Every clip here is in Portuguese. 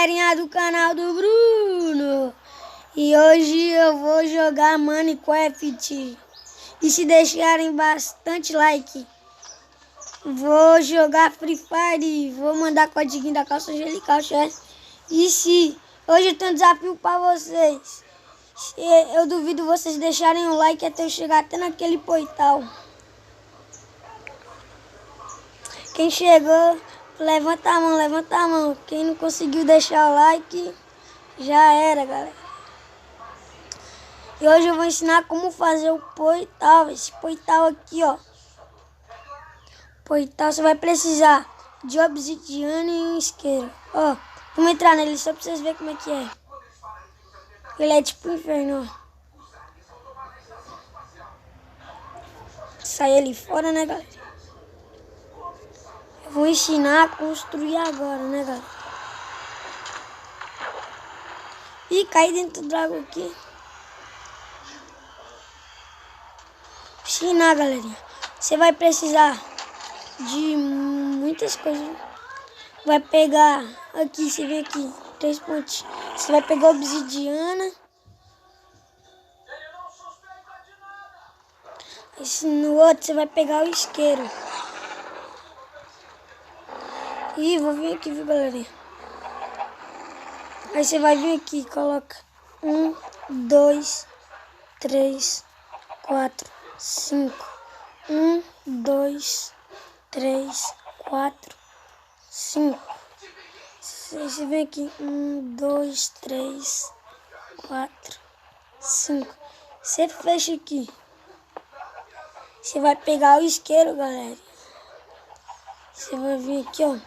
galerinha do canal do Bruno. E hoje eu vou jogar Minecraft. E se deixarem bastante like, vou jogar Free Fire. Vou mandar código da calça angelical, chat. E se hoje eu tenho um desafio pra vocês. Eu duvido vocês deixarem um like até eu chegar até naquele portal. Quem chegou, levanta a mão, levanta a mão. Quem não conseguiu deixar o like, já era, galera. E hoje eu vou ensinar como fazer o portal. Esse portal aqui, ó. Portal, você vai precisar de obsidiana e um isqueiro. Ó, vamos entrar nele só pra vocês verem como é que é. Ele é tipo um inferno, ó. Sai ele fora, né, galera? Eu vou ensinar a construir agora, né, galera? Ih, caí dentro do dragão aqui. Ensinar, galerinha. Você vai precisar de muitas coisas. Vai pegar aqui, você vem aqui, 3 pontinhos. Você vai pegar obsidiana. Esse, no outro você vai pegar o isqueiro. Ih, vou vir aqui, viu, galerinha? Aí você vai vir aqui, coloca 1, 2, 3, 4, 5. 1, 2, 3, 4, 5. Você vem aqui, 1, 2, 3, 4, 5. Você fecha aqui. Você vai pegar o isqueiro, galera. Você vai vir aqui, ó.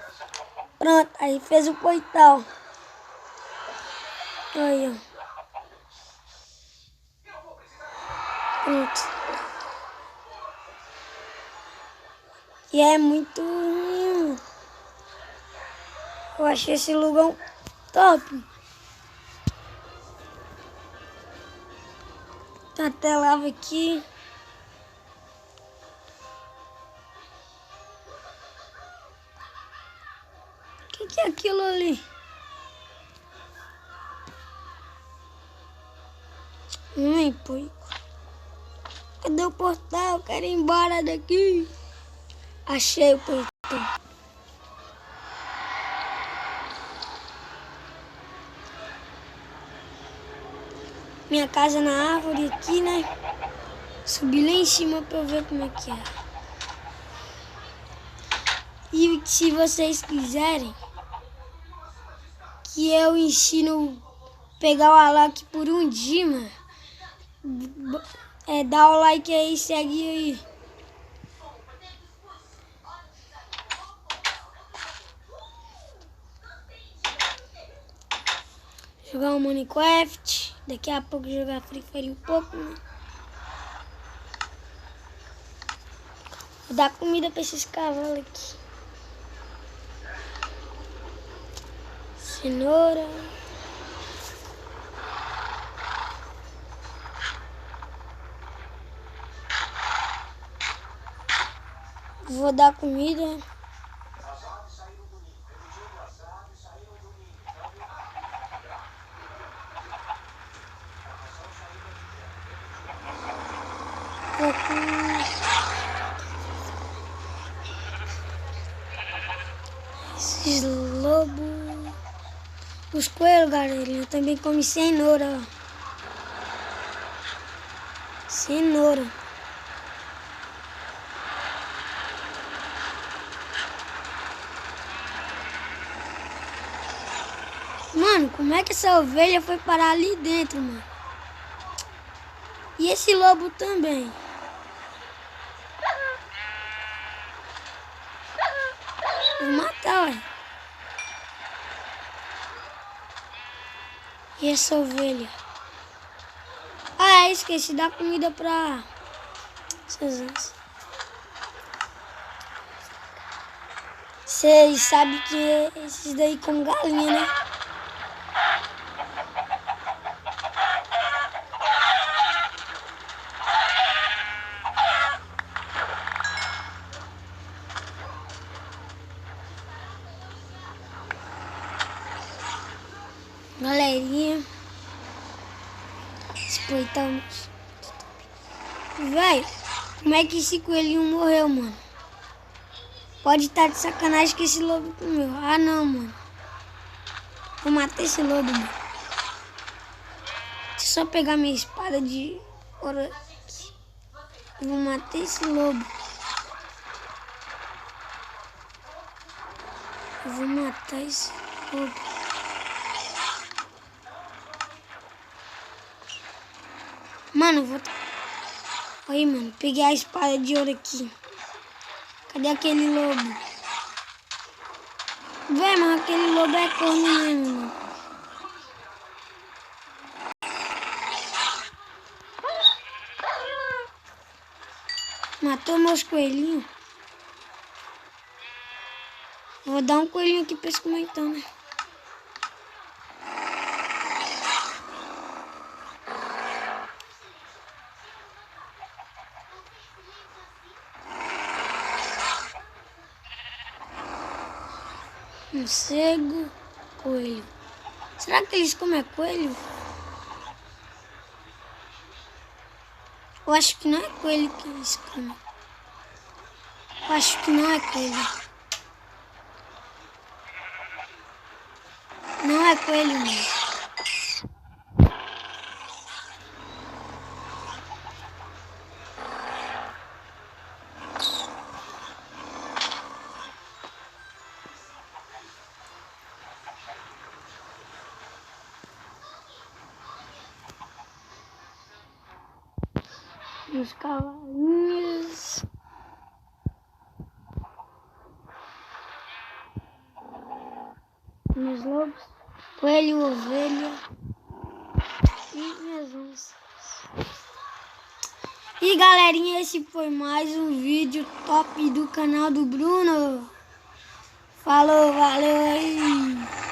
Pronto, aí fez o portal. Aí, ó. Pronto. E é muito... Eu achei esse lugar top. Tem até lava aqui. O que é aquilo ali? Pô. Cadê o portal? Eu quero ir embora daqui. Achei o portal. Minha casa na árvore aqui, né? Subi lá em cima pra eu ver como é que é. E se vocês quiserem que eu ensino a pegar o Alok por um dia, mano, dá o like aí, segue aí. Jogar um Minecraft, daqui a pouco jogar Free Fire um pouco, né? Vou dar comida pra esses cavalos aqui. Cenoura. Vou dar comida. Esses lobos. Os coelhos, galerinha, também comem cenoura, ó. Cenoura. Mano, como é que essa ovelha foi parar ali dentro, mano? E esse lobo também. Vou matar, ué. E essa ovelha? Ah, esqueci de dar comida pra essas ansias. Vocês sabem que esses daí comem galinha, né? Galerinha. Espreitamos. Véi, como é que esse coelhinho morreu, mano? Pode estar de sacanagem que esse lobo comeu. Ah, não, mano. Vou matar esse lobo, mano. Deixa eu só pegar minha espada de ouro aqui. Eu vou matar esse lobo. Eu vou matar esse lobo. Mano, eu vou... Aí, mano, peguei a espada de ouro aqui. Cadê aquele lobo? Véi, mas aquele lobo é corno mesmo, mano. Matou meus coelhinhos. Vou dar um coelhinho aqui pra eles comer então, né? Morcego, coelho. Será que eles comem coelho? Eu acho que não é coelho que eles comem. Eu acho que não é coelho. Não é coelho, não. Os cavalinhos. Meus lobos. Coelho, ovelha. E minhas onças. E galerinha, esse foi mais um vídeo top do canal do Bruno. Falou, valeu aí.